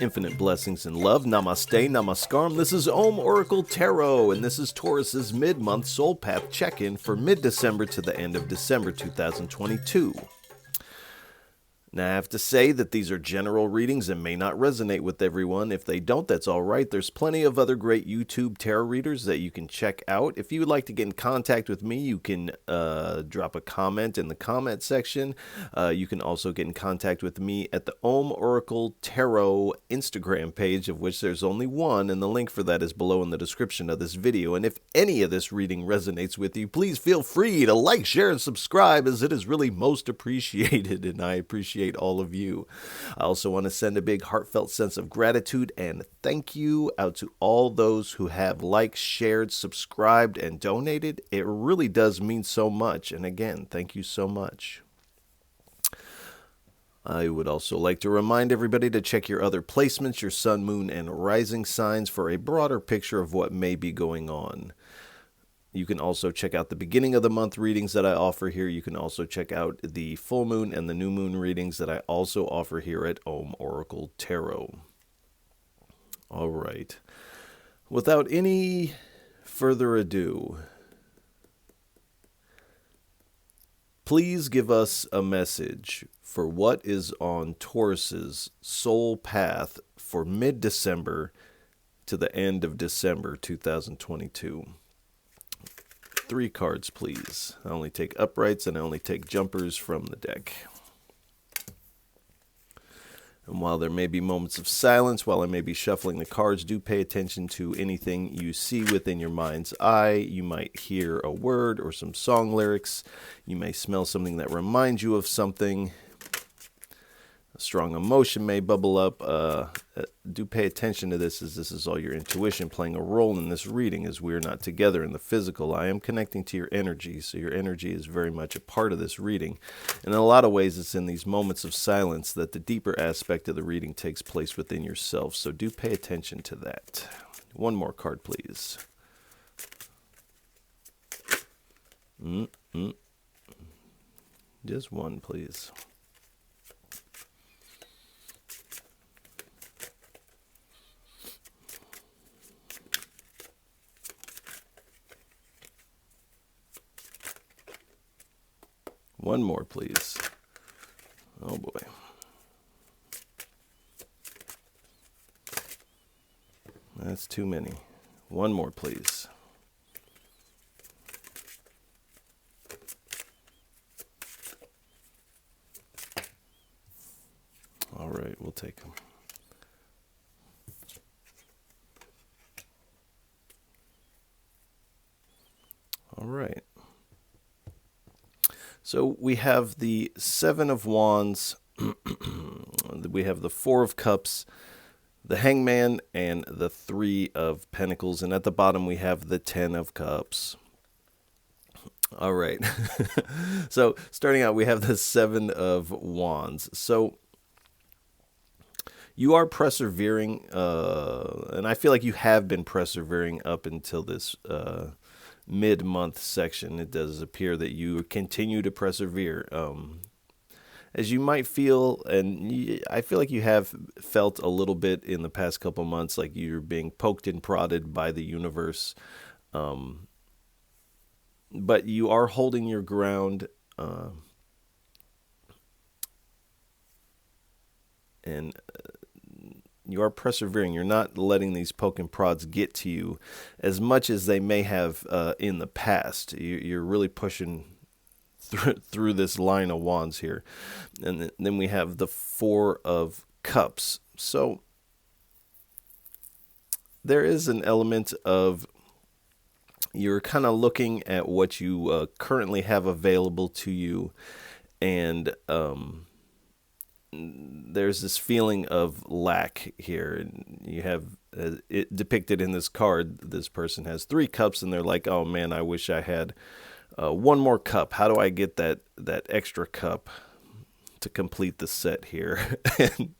Infinite blessings and love. Namaste, namaskaram. This is Om Oracle Tarot, and this is Taurus's mid-month soul path check-in for mid-December to the end of December 2022. Now, I have to say that these are general readings and may not resonate with everyone. If they don't, that's all right. There's plenty of other great YouTube tarot readers that you can check out. If you would like to get in contact with me, you can drop a comment in the comment section. You can also get in contact with me at the Om Oracle Tarot Instagram page, of which there's only one, and the link for that is below in the description of this video. And if any of this reading resonates with you, please feel free to like, share, and subscribe, as it is really most appreciated, and I appreciate all of you. I also want to send a big heartfelt sense of gratitude and thank you out to all those who have liked, shared, subscribed, and donated. It really does mean so much. And again, thank you so much. I would also like to remind everybody to check your other placements, your sun, moon, and rising signs for a broader picture of what may be going on. You can also check out the beginning of the month readings that I offer here. You can also check out the full moon and the new moon readings that I also offer here at Om Oracle Tarot. All right. Without any further ado, please give us a message for what is on Taurus's soul path for mid-December to the end of December 2022. 3 cards, please. I only take uprights and I only take jumpers from the deck. And while there may be moments of silence, while I may be shuffling the cards, do pay attention to anything you see within your mind's eye. You might hear a word or some song lyrics. You may smell something that reminds you of something. A strong emotion may bubble up. Do pay attention to this, as this is all your intuition playing a role in this reading, as we're not together in the physical. I am connecting to your energy, so your energy is very much a part of this reading. And in a lot of ways, it's in these moments of silence that the deeper aspect of the reading takes place within yourself, so do pay attention to that. One more card, please. Just one, please. One more, please. Oh, boy. That's too many. One more, please. All right, we'll take them. All right. So we have the 7 of Wands, we have the 4 of Cups, the Hangman, and the 3 of Pentacles. And at the bottom, we have the 10 of Cups. All right. So starting out, we have the 7 of Wands. So you are persevering, and I feel like you have been persevering up until this mid-month section. It does appear that you continue to persevere. As you might feel, and I feel like you have felt a little bit in the past couple months, like you're being poked and prodded by the universe. But you are holding your ground, and you are persevering. You're not letting these poke and prods get to you as much as they may have in the past. You're really pushing through this line of wands here. And then we have the 4 of Cups. So there is an element of you're kind of looking at what you currently have available to you, and there's this feeling of lack here. And you have it depicted in this card. This person has 3 cups, and they're like, oh man, I wish I had one more cup. How do I get that extra cup to complete the set here? And,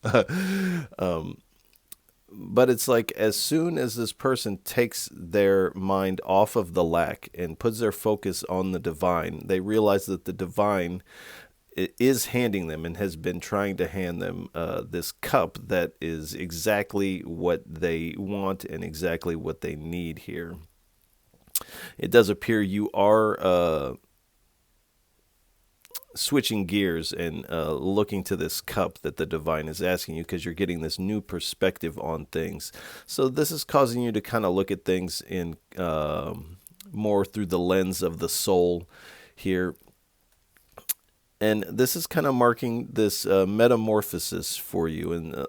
but it's like, as soon as this person takes their mind off of the lack and puts their focus on the divine, they realize that the divine is handing them and has been trying to hand them this cup that is exactly what they want and exactly what they need here. It does appear you are switching gears and looking to this cup that the divine is asking you, because you're getting this new perspective on things. So this is causing you to kind of look at things in more through the lens of the soul here. And this is kind of marking this metamorphosis for you. And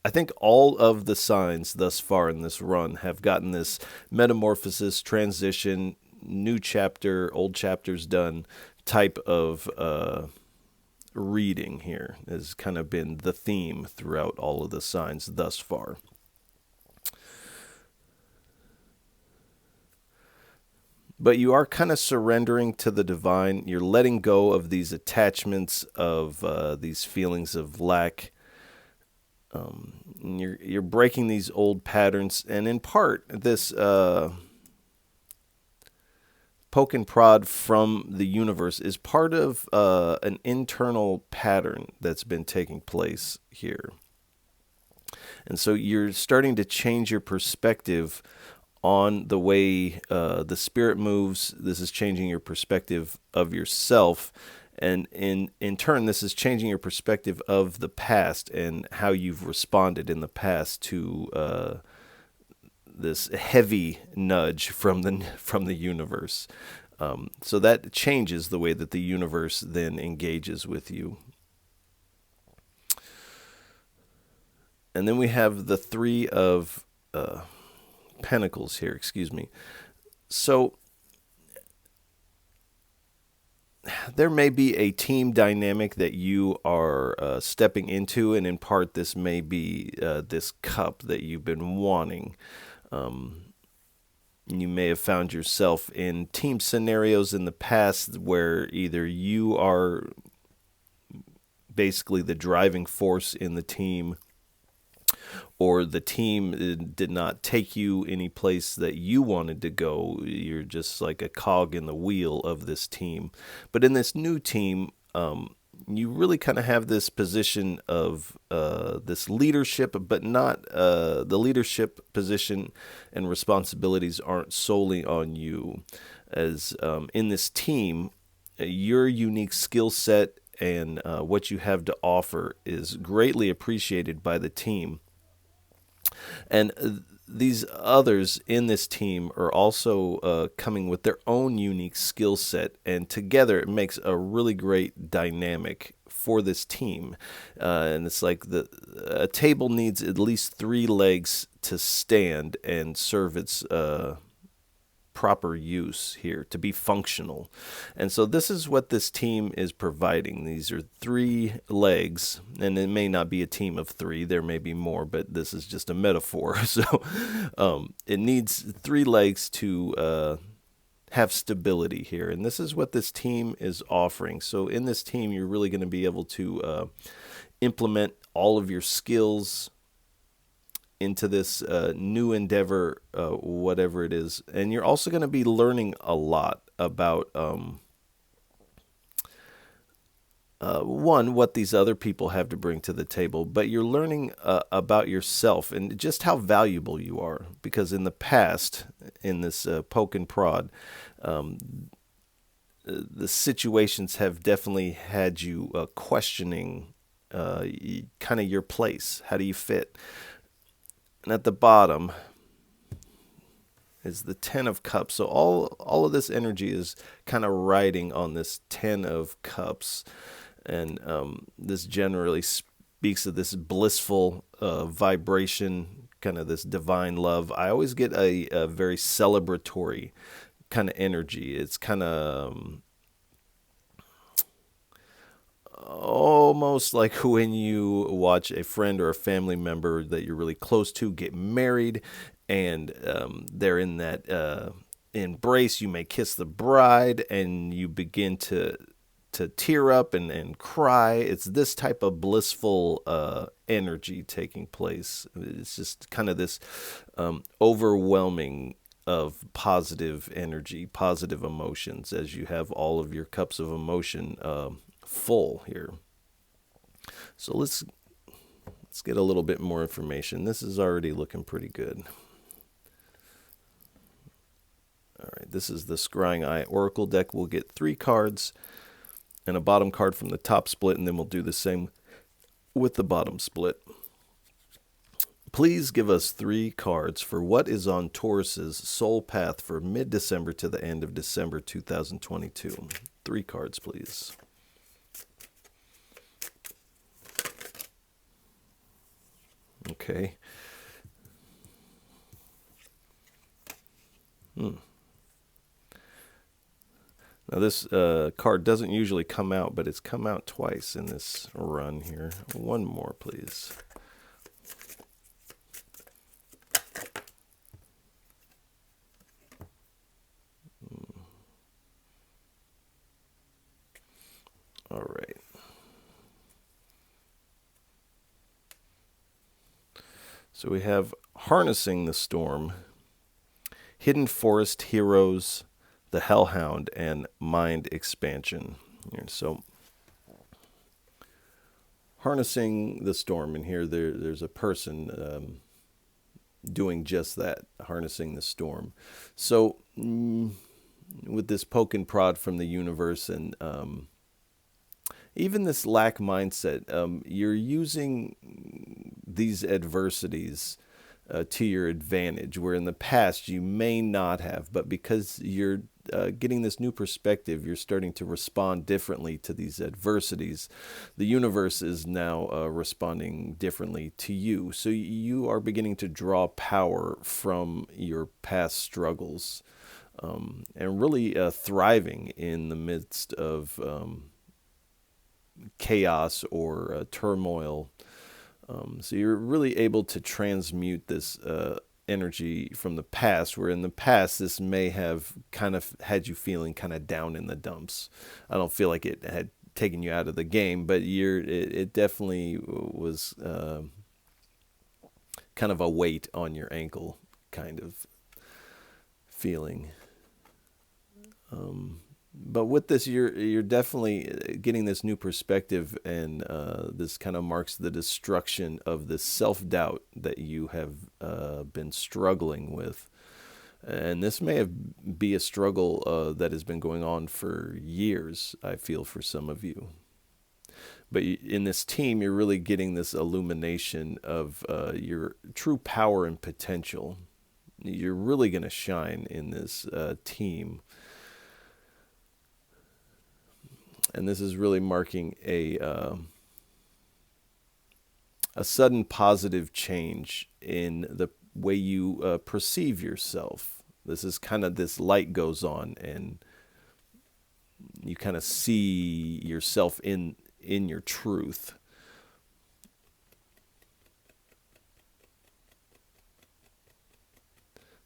I think all of the signs thus far in this run have gotten this metamorphosis, transition, new chapter, old chapters done type of reading here has kind of been the theme throughout all of the signs thus far. But you are kind of surrendering to the divine. You're letting go of these attachments, of these feelings of lack. You're breaking these old patterns, and in part, this poke and prod from the universe is part of an internal pattern that's been taking place here. And so you're starting to change your perspective on the way the spirit moves. This is changing your perspective of yourself. And in turn, this is changing your perspective of the past and how you've responded in the past to this heavy nudge from the universe. So that changes the way that the universe then engages with you. And then we have the Three of Pentacles here, excuse me. So there may be a team dynamic that you are stepping into, and in part this may be this cup that you've been wanting. You may have found yourself in team scenarios in the past where either you are basically the driving force in the team, or the team did not take you any place that you wanted to go. You're just like a cog in the wheel of this team. But in this new team, you really kind of have this position of this leadership, but not the leadership position and responsibilities aren't solely on you. As in this team, your unique skill set and what you have to offer is greatly appreciated by the team. And these others in this team are also coming with their own unique skill set, and together it makes a really great dynamic for this team. And it's like a table needs at least 3 legs to stand and serve its proper use here, to be functional. And so this is what this team is providing. These are 3 legs, and it may not be a team of 3, there may be more, but this is just a metaphor. So it needs 3 legs to have stability here, and this is what this team is offering. So in this team, you're really going to be able to implement all of your skills into this new endeavor, whatever it is. And you're also going to be learning a lot about, one, what these other people have to bring to the table, but you're learning about yourself and just how valuable you are. Because in the past, in this poke and prod, the situations have definitely had you questioning kind of your place. How do you fit? And at the bottom is the 10 of Cups. So all of this energy is kind of riding on this 10 of Cups. And this generally speaks of this blissful vibration, kind of this divine love. I always get a very celebratory kind of energy. It's kind of almost like when you watch a friend or a family member that you're really close to get married, and they're in that embrace. You may kiss the bride, and you begin to tear up and cry. It's this type of blissful energy taking place. It's just kind of this overwhelming of positive energy, positive emotions, as you have all of your cups of emotion full here. So let's get a little bit more information. This is already looking pretty good. All right, this is the Scrying Eye Oracle deck. We'll get 3 cards and a bottom card from the top split, and then we'll do the same with the bottom split. Please give us 3 cards for what is on Taurus's soul path for mid-December to the end of December 2022. 3 cards, please. Okay. Now this card doesn't usually come out, but it's come out twice in this run here. 1 more, please. All right. So we have Harnessing the Storm, Hidden Forest Heroes, the Hellhound, and Mind Expansion. So Harnessing the Storm, and here there's a person doing just that, harnessing the storm. So with this poke and prod from the universe and even this lack mindset, you're using these adversities to your advantage, where in the past you may not have, but because you're getting this new perspective, you're starting to respond differently to these adversities. The universe is now responding differently to you. So you are beginning to draw power from your past struggles and really thriving in the midst of chaos or turmoil. So you're really able to transmute this energy from the past, where in the past this may have kind of had you feeling kind of down in the dumps. I don't feel like it had taken you out of the game, but it definitely was kind of a weight on your ankle kind of feeling. But with this, you're definitely getting this new perspective, and this kind of marks the destruction of the self-doubt that you have been struggling with. And this may be a struggle that has been going on for years, I feel, for some of you. But in this team, you're really getting this illumination of your true power and potential. You're really going to shine in this team. And this is really marking a sudden positive change in the way you perceive yourself. This is kind of, this light goes on, and you kind of see yourself in your truth.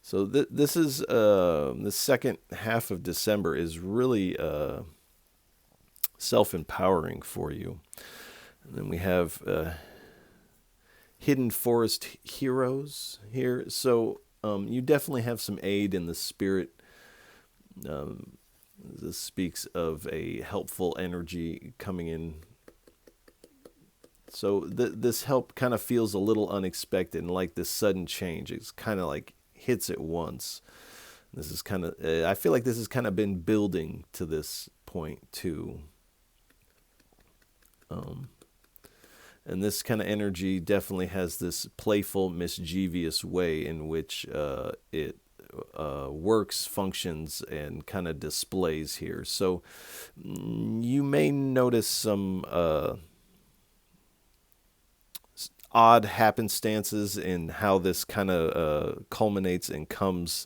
So this is the second half of December is really self-empowering for you. And then we have Hidden Forest Heroes here. So you definitely have some aid in the spirit. This speaks of a helpful energy coming in. So this help kind of feels a little unexpected, and like this sudden change. It's kind of like hits at once. This is kind of, I feel like this has kind of been building to this point too. And this kind of energy definitely has this playful, mischievous way in which it works, functions, and kind of displays here. So you may notice some odd happenstances in how this kind of culminates and comes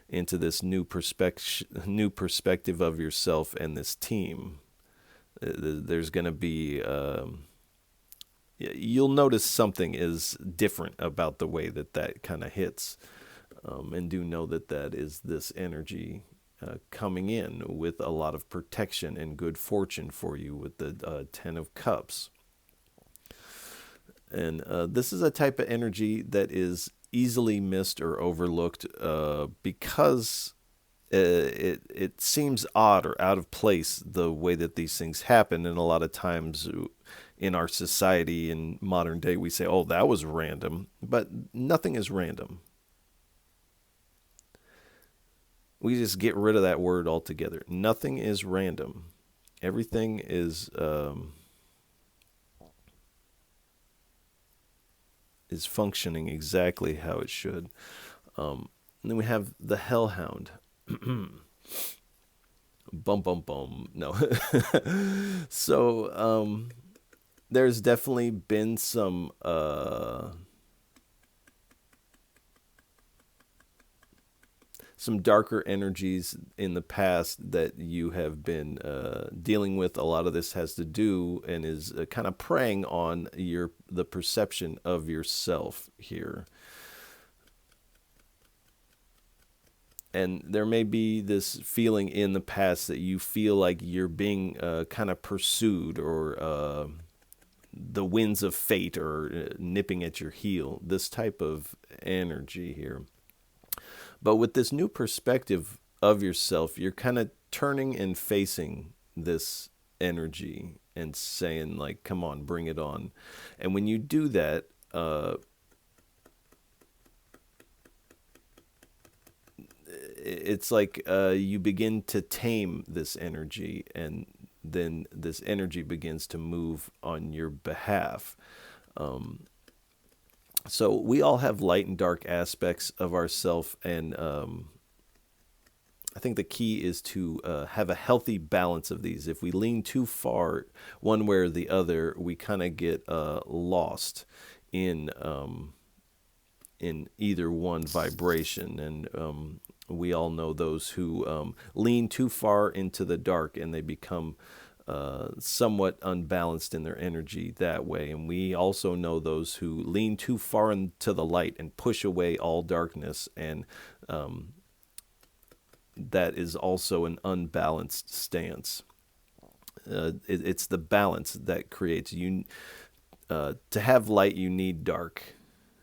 into this new perspective of yourself and this team. There's going to be, you'll notice something is different about the way that kind of hits. And do know that is this energy coming in with a lot of protection and good fortune for you with the 10 of Cups. And this is a type of energy that is easily missed or overlooked because it seems odd or out of place the way that these things happen. And a lot of times in our society in modern day, we say, oh, that was random. But nothing is random. We just get rid of that word altogether. Nothing is random. Everything is functioning exactly how it should. And then we have the Hellhound. Bum bum bum. No. So there's definitely been some darker energies in the past that you have been dealing with. A lot of this has to do and is kind of preying on the perception of yourself here. And there may be this feeling in the past that you feel like you're being kind of pursued, or the winds of fate are nipping at your heel. This type of energy here. But with this new perspective of yourself, you're kind of turning and facing this energy and saying, like, come on, bring it on. And when you do that, it's like you begin to tame this energy, and then this energy begins to move on your behalf. So we all have light and dark aspects of ourself, and I think the key is to have a healthy balance of these. If we lean too far one way or the other, we kind of get lost in either one vibration. And we all know those who lean too far into the dark, and they become somewhat unbalanced in their energy that way. And we also know those who lean too far into the light and push away all darkness, and that is also an unbalanced stance. It's the balance that creates you. To have light, you need dark.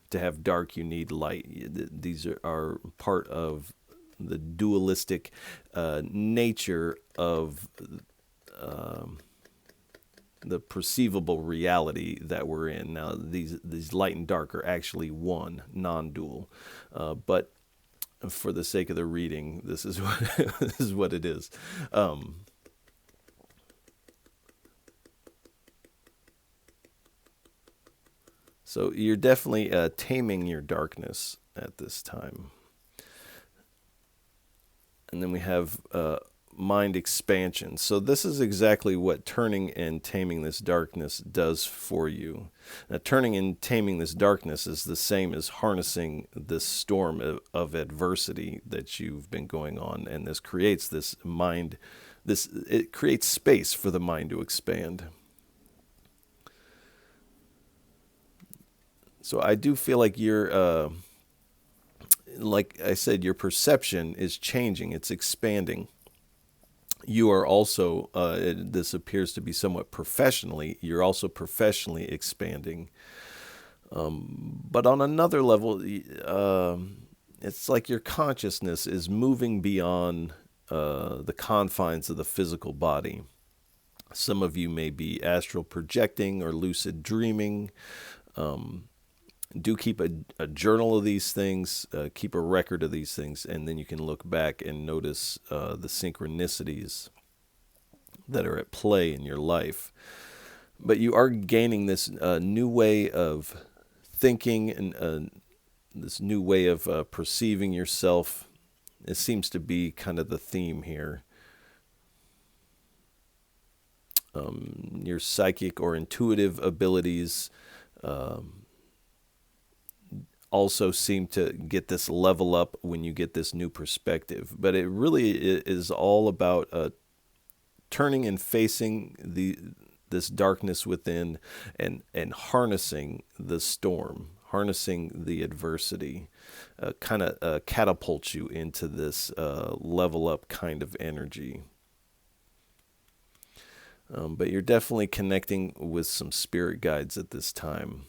To have dark, you need light. These are part of the dualistic nature of the perceivable reality that we're in. Now, these light and dark are actually one, non-dual. But for the sake of the reading, this is what this is what it is. So you're definitely taming your darkness at this time. And then we have mind expansion. So this is exactly what turning and taming this darkness does for you. Now, turning and taming this darkness is the same as harnessing this storm of adversity that you've been going on, and this creates this mind. It creates space for the mind to expand. So I do feel like you're, like I said, your perception is changing. It's expanding. You are also, this appears to be somewhat professionally, you're also professionally expanding. But on another level, it's like your consciousness is moving beyond the confines of the physical body. Some of you may be astral projecting or lucid dreaming. Do keep a journal of these things, keep a record of these things, and then you can look back and notice the synchronicities that are at play in your life. But you are gaining this new way of thinking, and this new way of perceiving yourself. It seems to be kind of the theme here. Your psychic or intuitive abilities also seem to get this level up when you get this new perspective. But it really is all about turning and facing this darkness within, and harnessing the storm, harnessing the adversity, kind of catapults you into this level up kind of energy. But you're definitely connecting with some spirit guides at this time.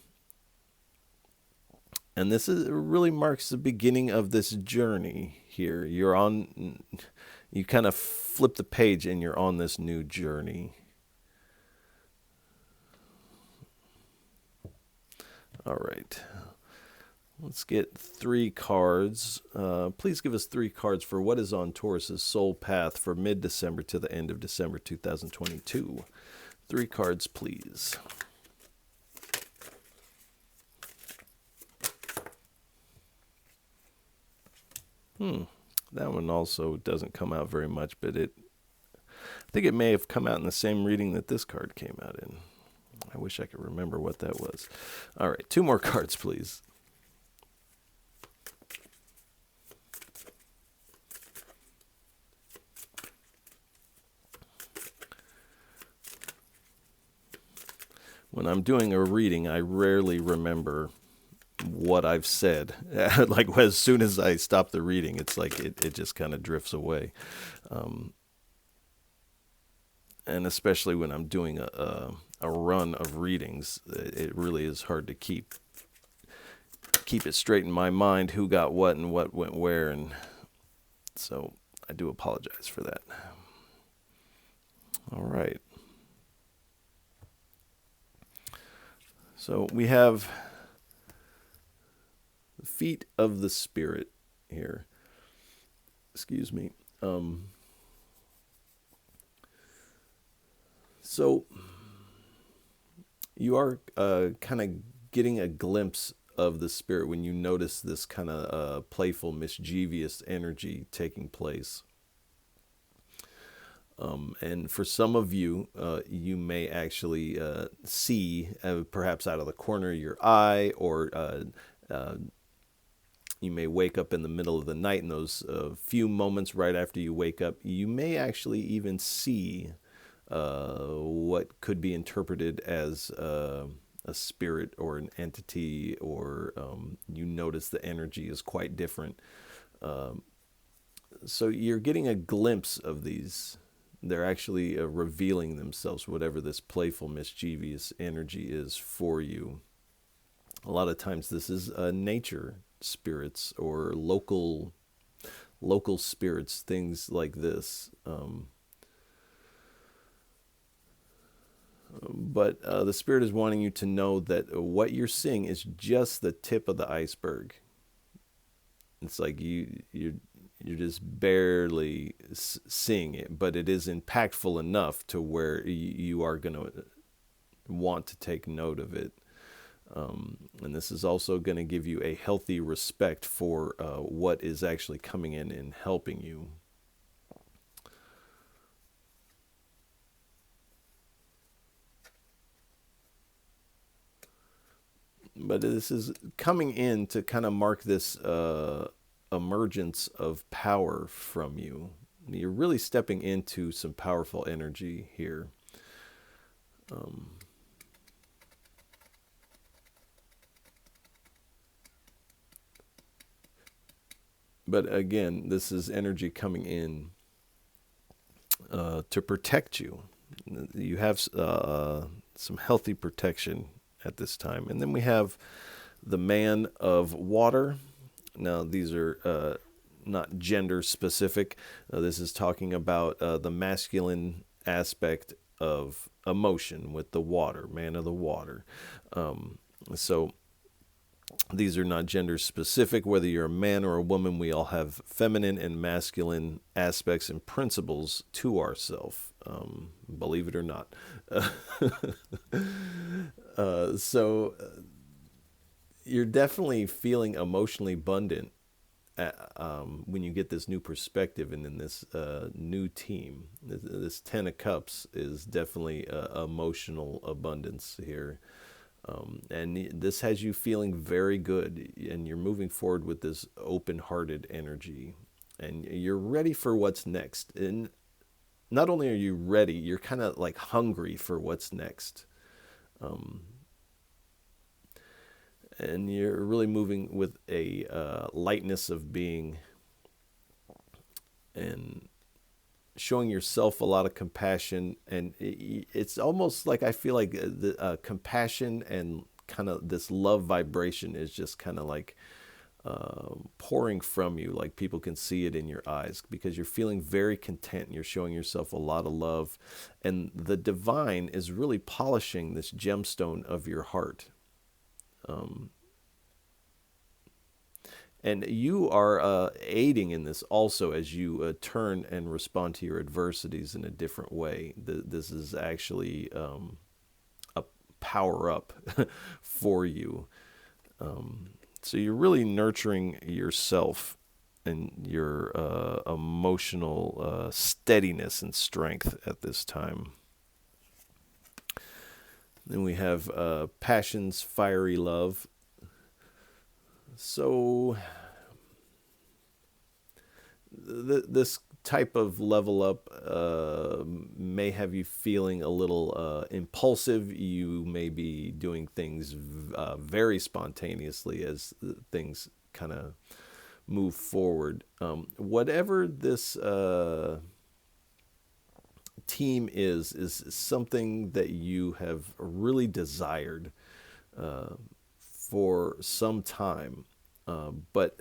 And this really marks the beginning of this journey here. You kind of flip the page and you're on this new journey. All right. Let's get 3 cards. Please give us 3 cards for what is on Taurus's soul path for mid-December to the end of December 2022. 3 cards, please. That one also doesn't come out very much, but I think it may have come out in the same reading that this card came out in. I wish I could remember what that was. All right, 2 more cards, please. When I'm doing a reading, I rarely remember what I've said. Like as soon as I stop the reading, it's like it just kind of drifts away. And especially when I'm doing a run of readings, it really is hard to keep it straight in my mind who got what and what went where, and so I do apologize for that. All right. So we have the feet of the spirit here. Excuse me. So you are kind of getting a glimpse of the spirit when you notice this kind of playful, mischievous energy taking place. And for some of you, you may actually see, perhaps out of the corner of your eye, or you may wake up in the middle of the night, in those few moments right after you wake up, you may actually even see what could be interpreted as a spirit or an entity, or you notice the energy is quite different. So you're getting a glimpse of these. They're actually revealing themselves, whatever this playful, mischievous energy is for you. A lot of times this is nature spirits or local spirits, things like this. But the spirit is wanting you to know that what you're seeing is just the tip of the iceberg. It's like you're just barely seeing it, but it is impactful enough to where you are going to want to take note of it. And this is also going to give you a healthy respect for what is actually coming in and helping you. But this is coming in to kind of mark this emergence of power from you. You're really stepping into some powerful energy here. But again, this is energy coming in to protect you. You have some healthy protection at this time. And then we have the man of water. Now, these are not gender specific. This is talking about the masculine aspect of emotion with the water, man of the water. So these are not gender specific. Whether you're a man or a woman, we all have feminine and masculine aspects and principles to ourselves. Believe it or not. So you're definitely feeling emotionally abundant when you get this new perspective and in this new team. This 10 of Cups is definitely emotional abundance here. And this has you feeling very good, and you're moving forward with this open-hearted energy, and you're ready for what's next. And not only are you ready, you're kind of like hungry for what's next. And you're really moving with a lightness of being, and showing yourself a lot of compassion. And it's almost like I feel like the compassion and kind of this love vibration is just kind of like pouring from you, like people can see it in your eyes, because you're feeling very content and you're showing yourself a lot of love. And the divine is really polishing this gemstone of your heart. And you are aiding in this also as you turn and respond to your adversities in a different way. This is actually a power up for you. So you're really nurturing yourself and your emotional steadiness and strength at this time. Then we have passions, fiery love. So this type of level up may have you feeling a little impulsive. You may be doing things very spontaneously as things kind of move forward. Whatever this team is something that you have really desired for some time. But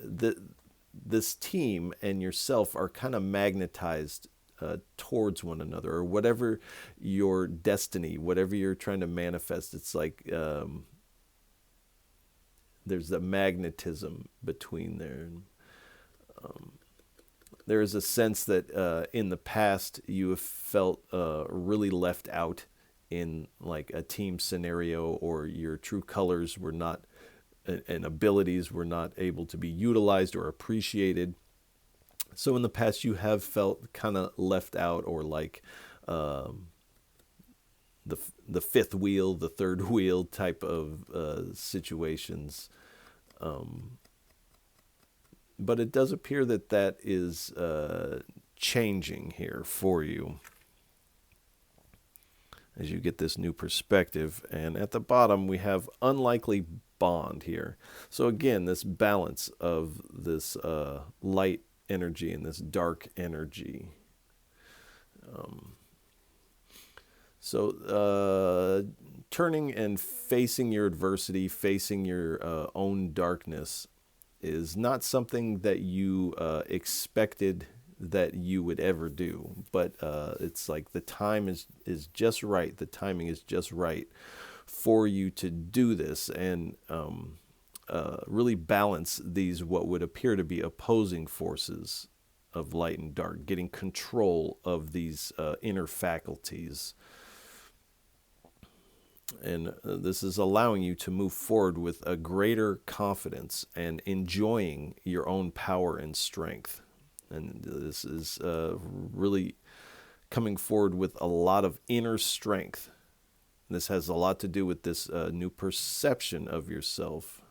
this team and yourself are kind of magnetized towards one another, or whatever your destiny, whatever you're trying to manifest. It's like there's a magnetism between there. There is a sense that in the past you have felt really left out in like a team scenario, or your true colors were not and abilities were not able to be utilized or appreciated. So in the past you have felt kind of left out, or like the fifth wheel, the third wheel type of situations. But it does appear that that is changing here for you as you get this new perspective. And at the bottom we have unlikely bond here. So again, this balance of this light energy and this dark energy. So turning and facing your adversity, facing your own darkness is not something that you expected that you would ever do. But it's like the time is just right. The timing is just right for you to do this and really balance these what would appear to be opposing forces of light and dark, getting control of these inner faculties. And this is allowing you to move forward with a greater confidence and enjoying your own power and strength. And this is really coming forward with a lot of inner strength. This has a lot to do with this new perception of yourself.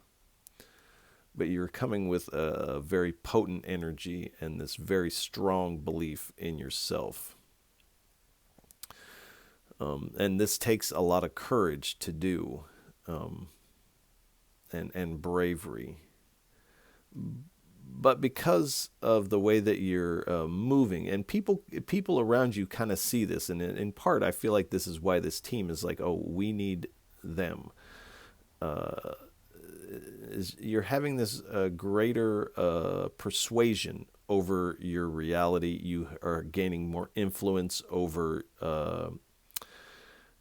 But you're coming with a very potent energy and this very strong belief in yourself. And this takes a lot of courage to do, and bravery. But because of the way that you're moving, and people around you kind of see this, and in part, I feel like this is why this team is like, oh, we need them. You're having this greater persuasion over your reality. You are gaining more influence over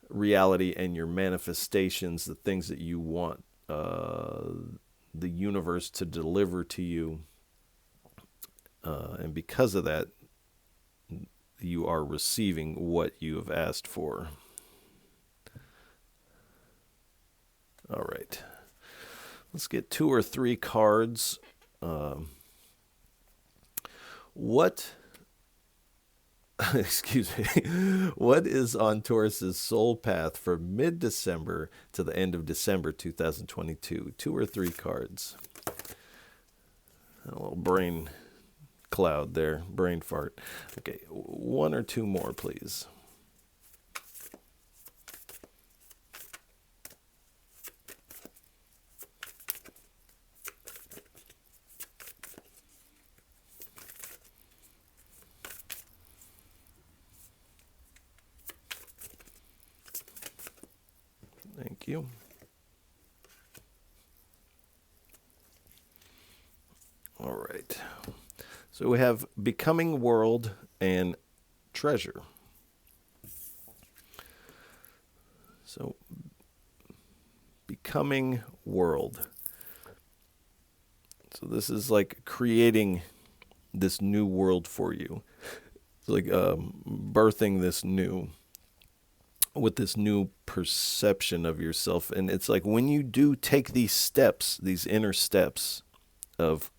reality and your manifestations, the things that you want the universe to deliver to you. And because of that, you are receiving what you have asked for. All right. Let's get 2 or 3 cards. What excuse me, what is on Taurus's soul path for mid-December to the end of December 2022? 2 or 3 cards. A little brain cloud there, brain fart. Okay, 1 or 2 more, please. Thank you. right. So we have becoming world and treasure. So becoming world. So this is like creating this new world for you. It's like birthing this new, with this new perception of yourself. And it's like when you do take these steps, these inner steps of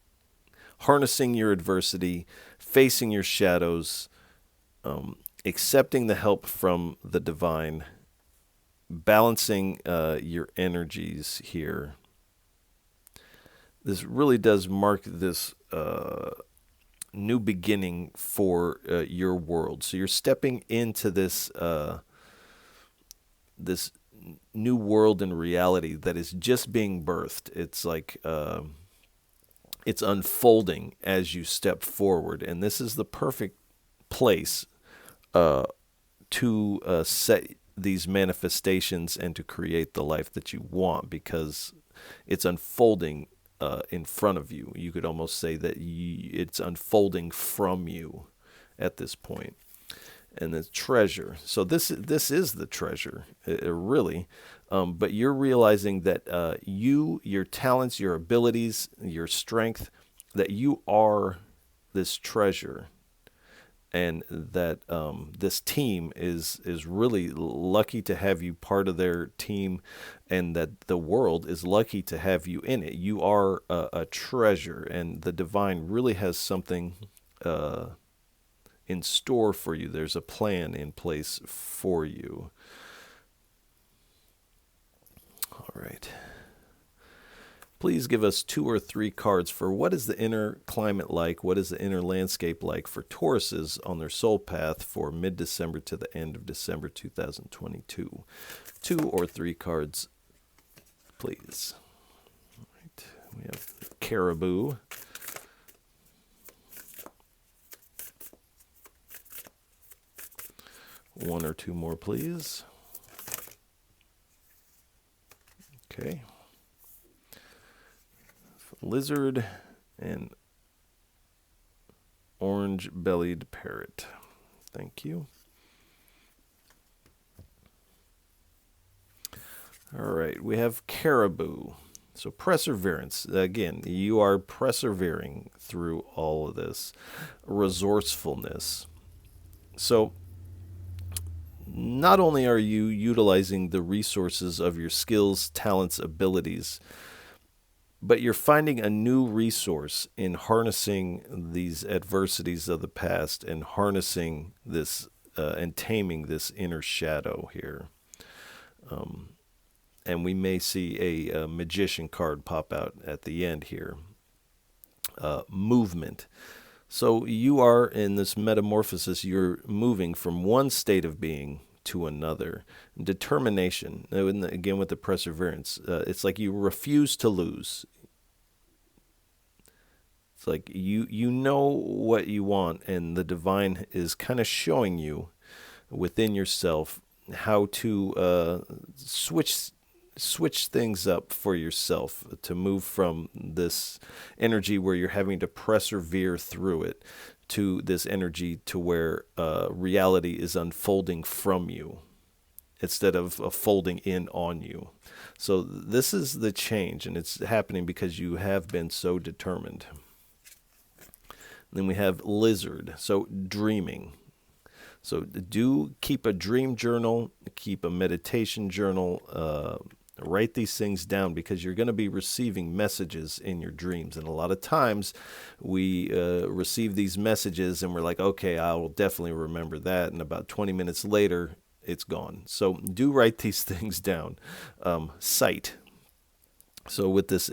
harnessing your adversity, facing your shadows, accepting the help from the divine, balancing your energies here. This really does mark this new beginning for your world. So you're stepping into this this new world and reality that is just being birthed. It's like it's unfolding as you step forward, and this is the perfect place to set these manifestations and to create the life that you want, because it's unfolding in front of you. You could almost say that it's unfolding from you at this point. And the treasure. So this is the treasure, really. But you're realizing that your talents, your abilities, your strength, that you are this treasure, and that this team is really lucky to have you part of their team, and that the world is lucky to have you in it. You are a treasure, and the divine really has something in store for you. There's a plan in place for you. All right. Please give us 2 or 3 cards for what is the inner climate like, what is the inner landscape like for Tauruses on their soul path for mid-December to the end of December 2022. 2 or 3 cards, please. All right. We have Caribou. One or 2 more, please. Okay. Lizard and orange-bellied parrot. Thank you. All right, we have Caribou. So perseverance. Again, you are persevering through all of this. Resourcefulness. So not only are you utilizing the resources of your skills, talents, abilities, but you're finding a new resource in harnessing these adversities of the past and harnessing this and taming this inner shadow here. And we may see a magician card pop out at the end here. Movement. So you are in this metamorphosis, you're moving from one state of being to another. Determination, again with the perseverance, it's like you refuse to lose. It's like you know what you want, and the divine is kind of showing you within yourself how to switch things up for yourself, to move from this energy where you're having to persevere through it to this energy to where reality is unfolding from you instead of folding in on you. So this is the change, and it's happening because you have been so determined. Then we have lizard, so dreaming. So do keep a dream journal, keep a meditation journal, write these things down, because you're going to be receiving messages in your dreams. And a lot of times we receive these messages and we're like, okay, I will definitely remember that. And about 20 minutes later, it's gone. So do write these things down. Sight. So with this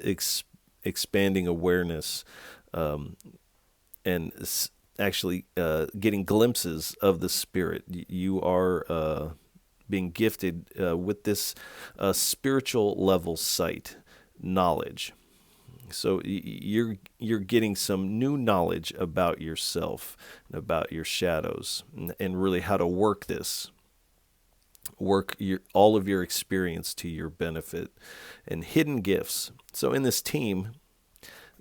expanding awareness and actually getting glimpses of the spirit, you are being gifted with this spiritual level sight, knowledge. So you're getting some new knowledge about yourself, about your shadows, and really how to work this. Work all of your experience to your benefit. And hidden gifts. So in this team,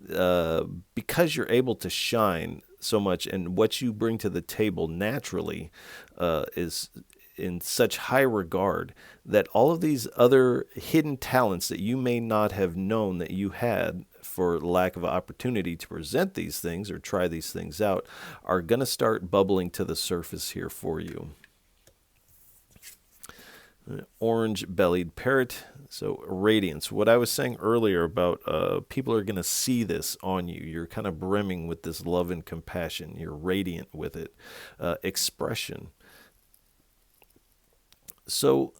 because you're able to shine so much, and what you bring to the table naturally is in such high regard, that all of these other hidden talents that you may not have known that you had for lack of opportunity to present these things or try these things out are going to start bubbling to the surface here for you. Orange-bellied parrot. So radiance. What I was saying earlier about people are going to see this on you. You're kind of brimming with this love and compassion. You're radiant with it. Expression. So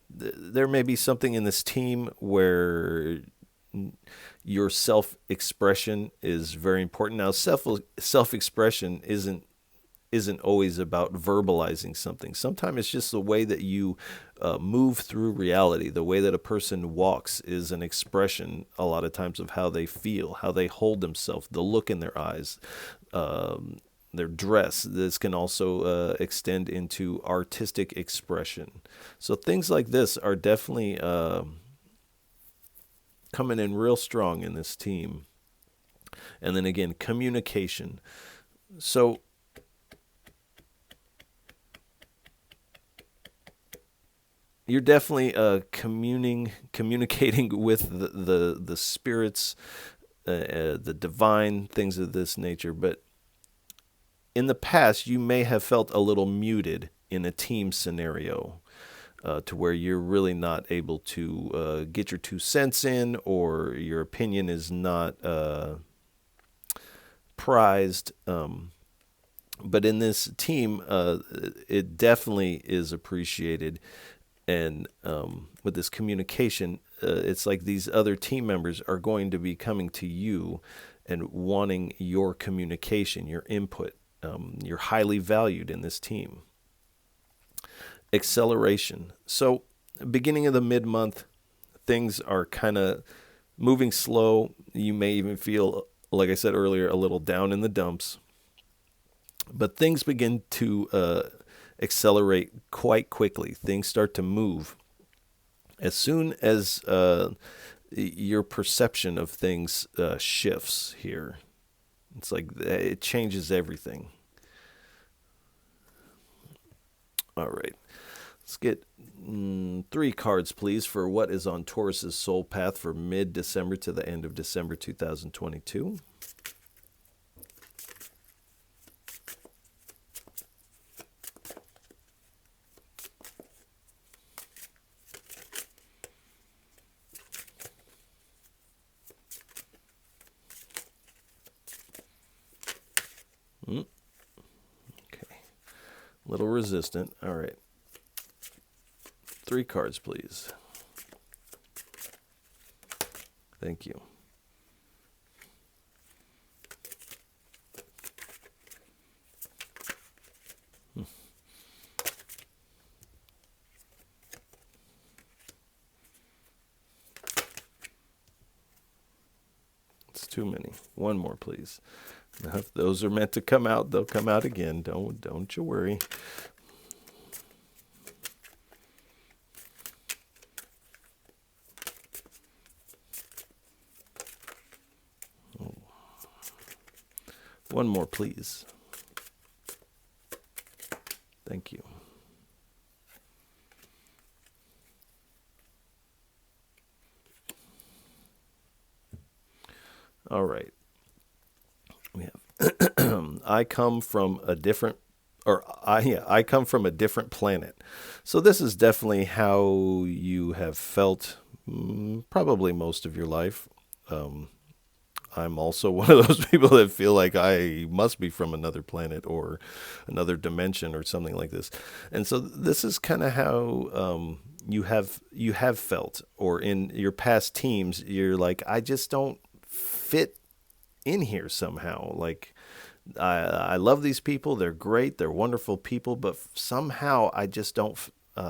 there may be something in this team where your self-expression is very important. Now, self-expression isn't always about verbalizing something. Sometimes it's just the way that you move through reality. The way that a person walks is an expression a lot of times of how they feel, how they hold themselves, the look in their eyes, their dress. This can also extend into artistic expression. So things like this are definitely coming in real strong in this team. And then again, communication. So you're definitely communicating with the spirits, the divine, things of this nature. But in the past, you may have felt a little muted in a team scenario, to where you're really not able to get your 2 cents in, or your opinion is not prized. But in this team, it definitely is appreciated. And with this communication, it's like these other team members are going to be coming to you and wanting your communication, your input. You're highly valued in this team. Acceleration. So beginning of the mid-month, things are kind of moving slow. You may even feel, like I said earlier, a little down in the dumps. But things begin to accelerate quite quickly. Things start to move. As soon as your perception of things shifts here, it's like it changes everything. All right. Let's get 3 cards, please, for what is on Taurus's soul path for mid-December to the end of December 2022. Okay. A little resistant. All right. 3 cards, please. Thank you. It's too many. 1 more, please. Now, if those are meant to come out, they'll come out again. Don't you worry. Oh. 1 more, please. Thank you. All right. We have I come from a different I come from a different planet. So this is definitely how you have felt probably most of your life. I'm also one of those people that feel like I must be from another planet or another dimension or something like this. And so this is kind of how you have felt, or in your past teams, you're like, I just don't fit in here somehow. Like, I love these people. They're great. They're wonderful people. But somehow I just don't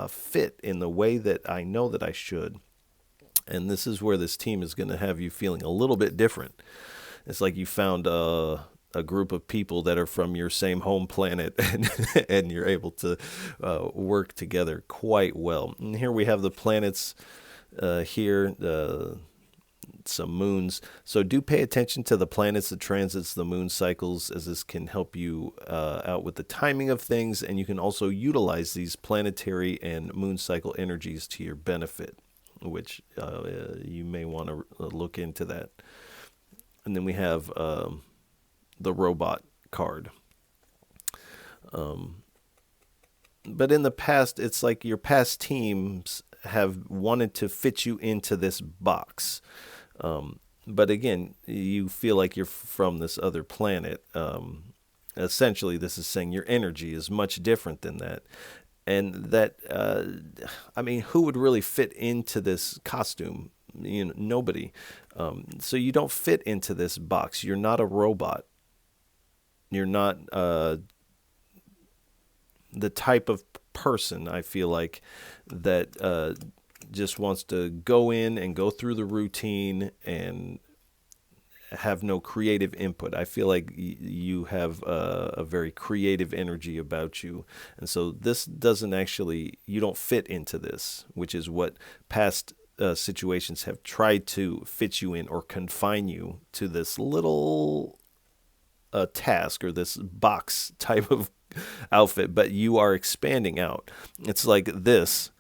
fit in the way that I know that I should. And this is where this team is going to have you feeling a little bit different. It's like you found a group of people that are from your same home planet, and you're able to work together quite well. And here we have the planets here. some moons. So do pay attention to the planets, the transits, the moon cycles, as this can help you out with the timing of things, and you can also utilize these planetary and moon cycle energies to your benefit, which you may want to look into that. And then we have the robot card. But in the past, it's like your past teams have wanted to fit you into this box. But again, you feel like you're from this other planet. Essentially, this is saying your energy is much different than that. And that, I mean, who would really fit into this costume? You know, nobody. So you don't fit into this box. You're not a robot. You're not the type of person, I feel like, that just wants to go in and go through the routine and have no creative input. I feel like you have a very creative energy about you. And so this doesn't actually, you don't fit into this, which is what past situations have tried to fit you in or confine you to this little task or this box type of outfit, but you are expanding out. It's like this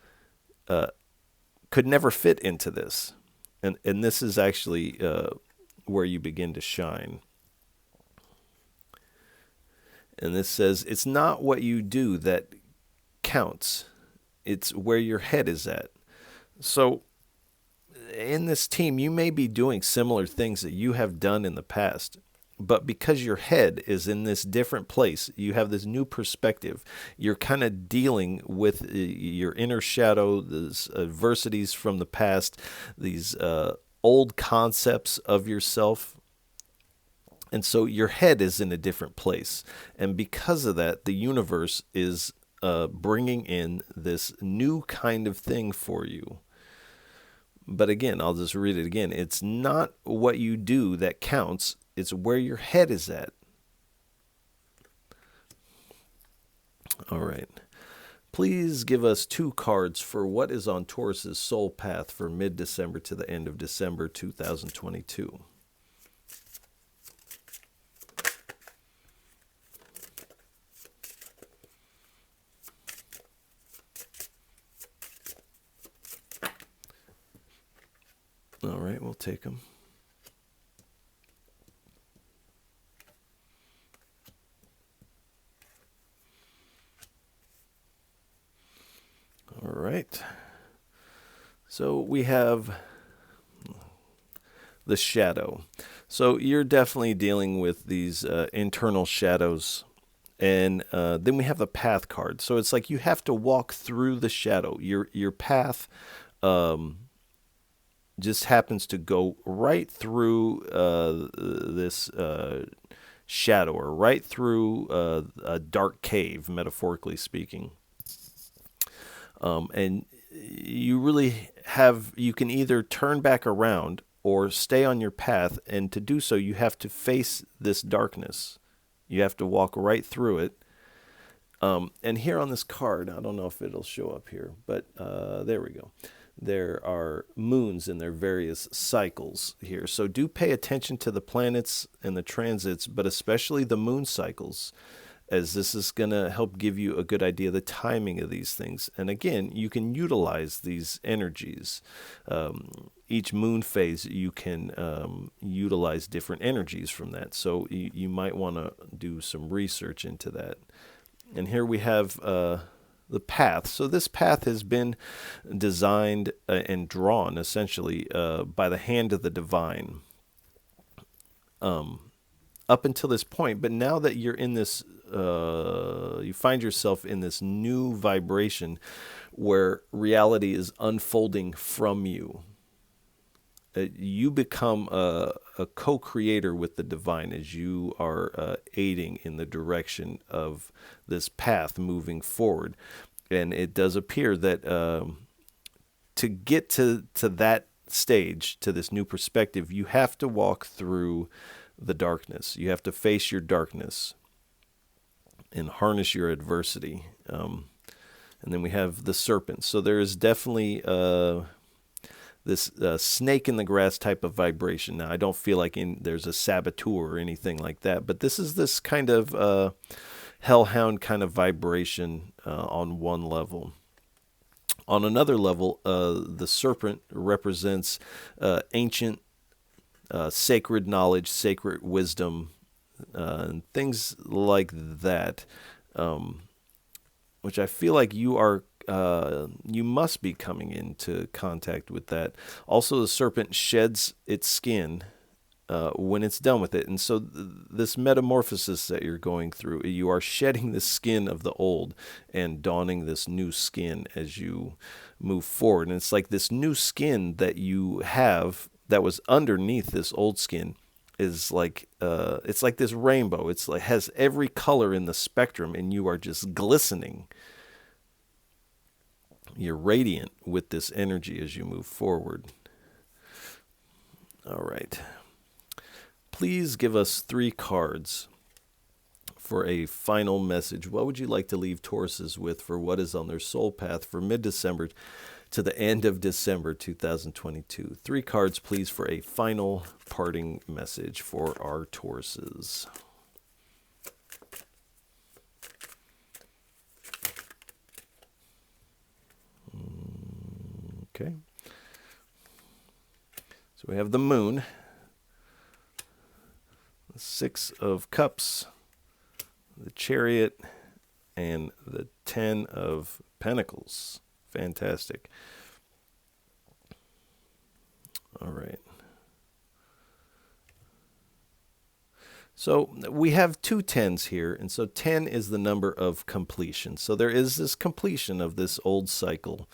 could never fit into this. And this is actually where you begin to shine. And this says, it's not what you do that counts. It's where your head is at. So in this team, you may be doing similar things that you have done in the past, but because your head is in this different place, you have this new perspective. You're kind of dealing with your inner shadow, these adversities from the past, these old concepts of yourself. And so your head is in a different place. And because of that, the universe is bringing in this new kind of thing for you. But again, I'll just read it again. It's not what you do that counts. It's where your head is at. All right. Please give us 2 cards for what is on Taurus's soul path for mid-December to the end of December 2022. All right, we'll take them. All right. So we have the shadow. So you're definitely dealing with these internal shadows. And then we have the path card. So it's like you have to walk through the shadow. Your path just happens to go right through this shadow, or right through a dark cave, metaphorically speaking. And you really you can either turn back around or stay on your path. And to do so, you have to face this darkness. You have to walk right through it. And here on this card, I don't know if it'll show up here, but there we go. There are moons in their various cycles here. So do pay attention to the planets and the transits, but especially the moon cycles, as this is going to help give you a good idea of the timing of these things. And again, you can utilize these energies. Each moon phase, you can utilize different energies from that. So you might want to do some research into that. And here we have the path. So this path has been designed and drawn essentially by the hand of the divine up until this point. But now that you're in this, you find yourself in this new vibration where reality is unfolding from you. You become a co-creator with the divine as you are aiding in the direction of this path moving forward. And it does appear that to get to that stage, to this new perspective, you have to walk through the darkness. You have to face your darkness and harness your adversity. And then we have the serpent. So there is definitely this snake in the grass type of vibration. Now, I don't feel like there's a saboteur or anything like that, but this is this kind of hellhound kind of vibration on one level. On another level, the serpent represents ancient sacred knowledge, sacred wisdom, and things like that, which I feel like you must be coming into contact with that. Also, the serpent sheds its skin when it's done with it. And so this metamorphosis that you're going through, you are shedding the skin of the old and donning this new skin as you move forward. And it's like this new skin that you have that was underneath this old skin is like it's like this rainbow. It's like has every color in the spectrum, and you are just glistening. You're radiant with this energy as you move forward. All right. Please give us 3 cards for a final message. What would you like to leave Tauruses with for what is on their soul path for mid-December to the end of December 2022? 3 cards, please, for a final parting message for our Tauruses. Okay. So we have the Moon, the 6 of Cups, the Chariot, and the 10 of Pentacles. Fantastic. All right. So we have 2 10s here, and so 10 is the number of completion. So there is this completion of this old cycle.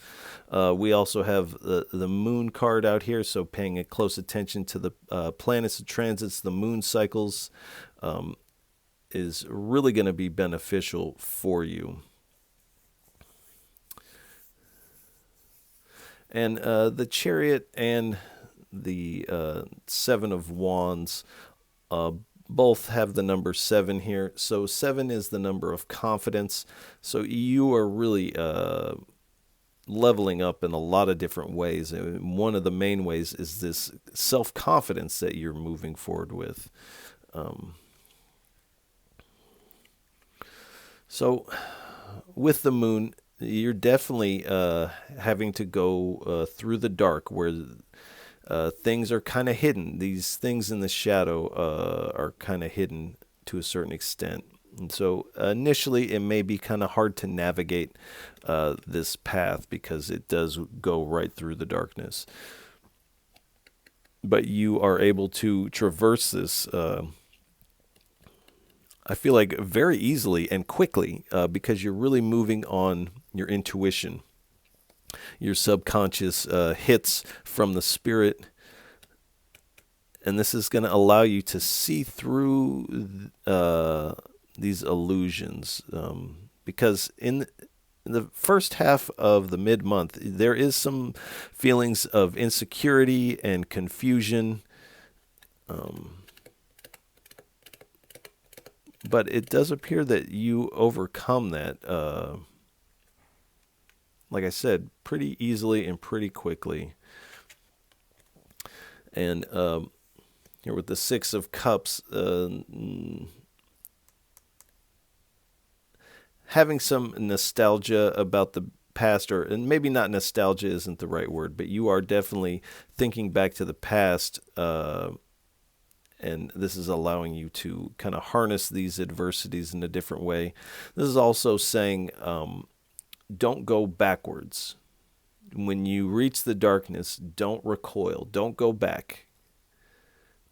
We also have the Moon card out here, so paying a close attention to the planets, the transits, the moon cycles is really going to be beneficial for you. And the Chariot and the 7 of Wands both have the number 7 here. So 7 is the number of confidence. So you are really leveling up in a lot of different ways. And one of the main ways is this self-confidence that you're moving forward with. So with the Moon, you're definitely having to go through the dark where things are kind of hidden. These things in the shadow are kind of hidden to a certain extent. And so initially it may be kind of hard to navigate this path because it does go right through the darkness. But you are able to traverse this, I feel like, very easily and quickly because you're really moving on your intuition. Your subconscious hits from the spirit, and this is going to allow you to see through these illusions, because in the first half of the mid-month, there is some feelings of insecurity and confusion, but it does appear that you overcome that, like I said, pretty easily and pretty quickly. And here with the 6 of Cups, having some nostalgia about the past, and maybe not nostalgia isn't the right word, but you are definitely thinking back to the past, and this is allowing you to kind of harness these adversities in a different way. This is also saying, don't go backwards. When you reach the darkness, don't recoil. Don't go back,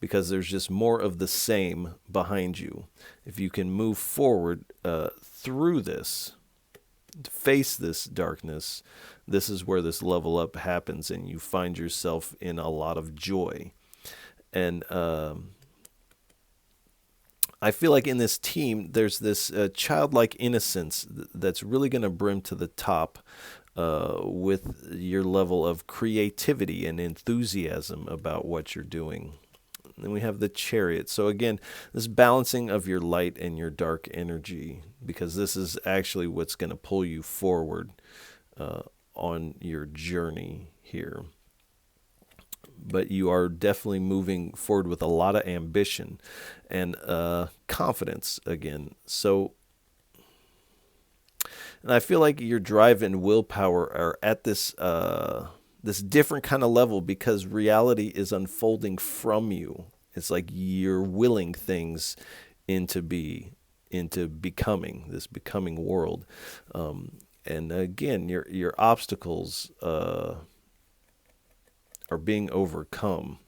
because there's just more of the same behind you. If you can move forward through this, face this darkness, this is where this level up happens, and you find yourself in a lot of joy. And I feel like in this team, there's this childlike innocence that's really going to brim to the top with your level of creativity and enthusiasm about what you're doing. Then we have the Chariot. So again, this balancing of your light and your dark energy, because this is actually what's going to pull you forward on your journey here. but you are definitely moving forward with a lot of ambition and confidence again. So, and I feel like your drive and willpower are at this this different kind of level because reality is unfolding from you. It's like you're willing things into becoming this becoming world. And again, your obstacles are being overcome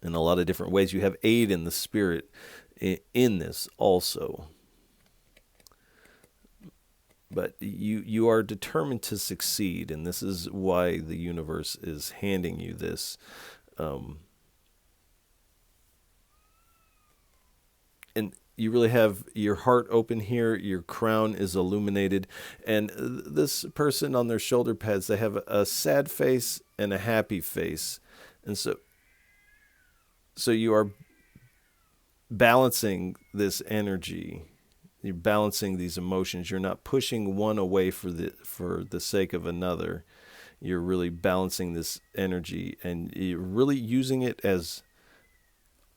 in a lot of different ways. You have aid in the spirit in this also. But you are determined to succeed, and this is why the universe is handing you this. And you really have your heart open here. Your crown is illuminated. And this person on their shoulder pads, they have a sad face and a happy face. And so you are balancing this energy. You're balancing these emotions. You're not pushing one away for the sake of another. You're really balancing this energy, and you're really using it as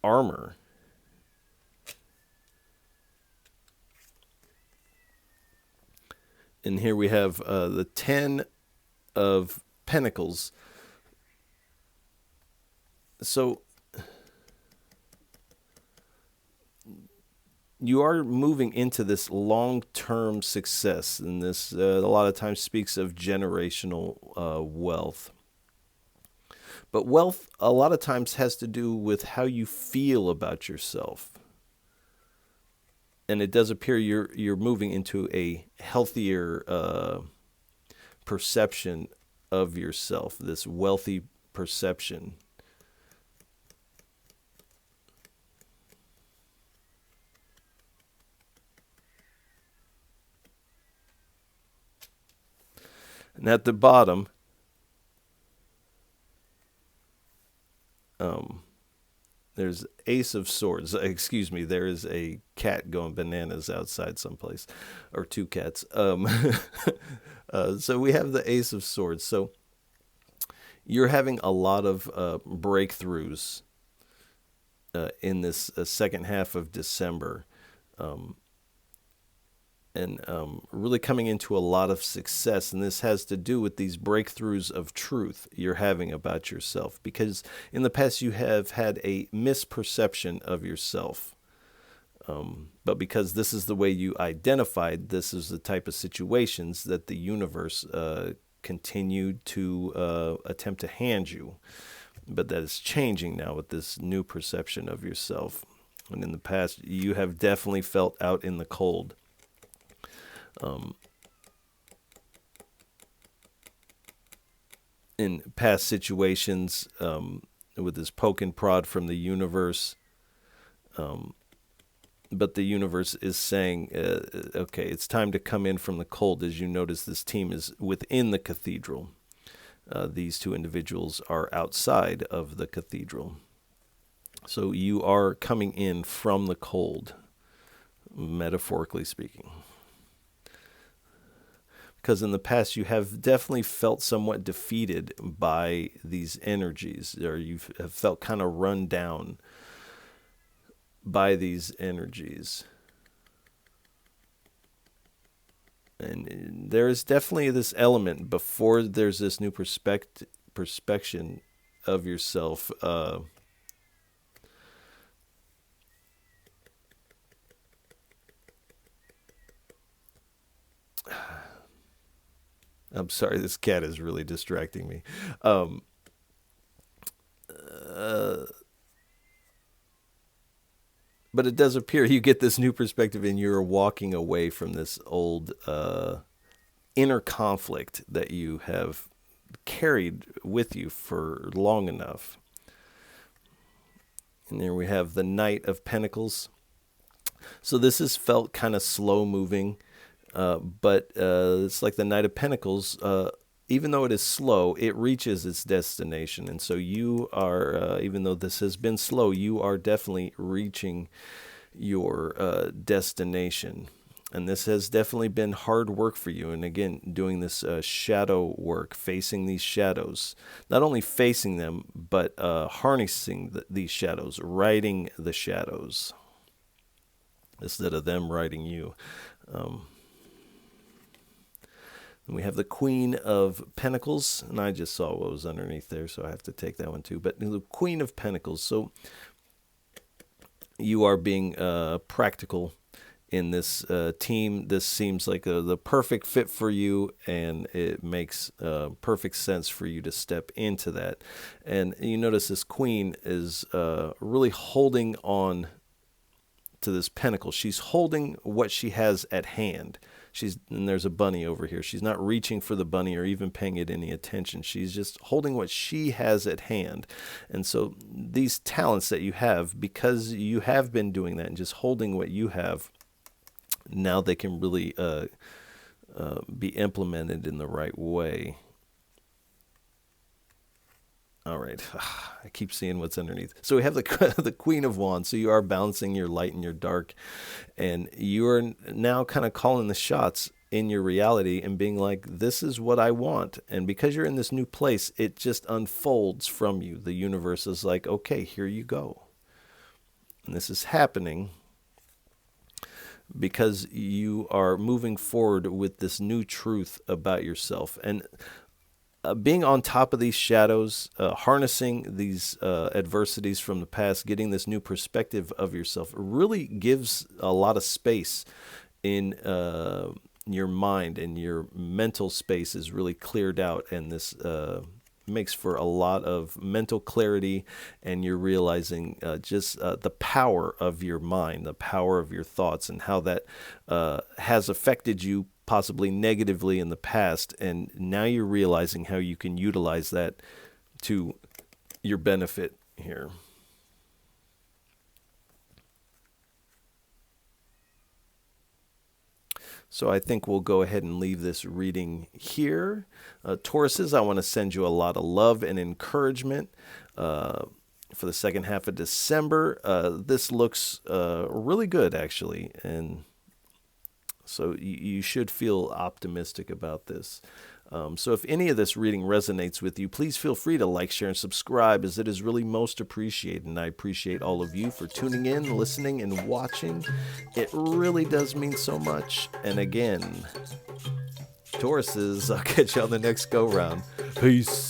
armor. And here we have the 10 of Pentacles. So you are moving into this long-term success, and this a lot of times speaks of generational wealth. But wealth a lot of times has to do with how you feel about yourself. And it does appear you're moving into a healthier perception of yourself, this wealthy perception. And at the bottom, there's Ace of Swords. Excuse me, there is a cat going bananas outside someplace, or two cats. So we have the Ace of Swords. So you're having a lot of breakthroughs in this second half of December. And really coming into a lot of success. And this has to do with these breakthroughs of truth you're having about yourself. Because in the past you have had a misperception of yourself. But because this is the way you identified, this is the type of situations that the universe continued to attempt to hand you. But that is changing now with this new perception of yourself. And in the past, you have definitely felt out in the cold. In past situations, with this poke and prod from the universe, but the universe is saying, okay, it's time to come in from the cold. As you notice, this team is within the cathedral. These two individuals are outside of the cathedral. So you are coming in from the cold, metaphorically speaking. Because in the past you have definitely felt somewhat defeated by these energies, or you have felt kind of run down by these energies. And there is definitely this element before there's this new perspection of yourself. I'm sorry, this cat is really distracting me. But it does appear you get this new perspective and you're walking away from this old inner conflict that you have carried with you for long enough. And there we have the Knight of Pentacles. So this is felt kind of slow moving. But it's like the Knight of Pentacles, even though it is slow, it reaches its destination. And so you are, even though this has been slow, you are definitely reaching your destination. And this has definitely been hard work for you. And again, doing this shadow work, facing these shadows, not only facing them, but harnessing these shadows, riding the shadows instead of them riding you. And we have the Queen of Pentacles, and I just saw what was underneath there, so I have to take that one too. But the Queen of Pentacles, so you are being practical in this team. This seems like the perfect fit for you, and it makes perfect sense for you to step into that. And you notice this Queen is really holding on to this pentacle. She's holding what she has at hand. And there's a bunny over here. She's not reaching for the bunny or even paying it any attention. She's just holding what she has at hand. And so these talents that you have, because you have been doing that and just holding what you have, now they can really be implemented in the right way. All right. I keep seeing what's underneath. So we have the Queen of Wands. So you are balancing your light and your dark. And you are now kind of calling the shots in your reality and being like, this is what I want. And because you're in this new place, it just unfolds from you. The universe is like, okay, here you go. And this is happening because you are moving forward with this new truth about yourself. And being on top of these shadows, harnessing these adversities from the past, getting this new perspective of yourself really gives a lot of space in your mind, and your mental space is really cleared out, and this makes for a lot of mental clarity, and you're realizing just the power of your mind, the power of your thoughts, and how that has affected you possibly negatively in the past, and now you're realizing how you can utilize that to your benefit here. So I think we'll go ahead and leave this reading here. Tauruses, I want to send you a lot of love and encouragement for the second half of December. This looks really good, actually, and so you should feel optimistic about this. So if any of this reading resonates with you, please feel free to like, share, and subscribe, as it is really most appreciated. And I appreciate all of you for tuning in, listening, and watching. It really does mean so much. And again, Tauruses, I'll catch you on the next go-round. Peace.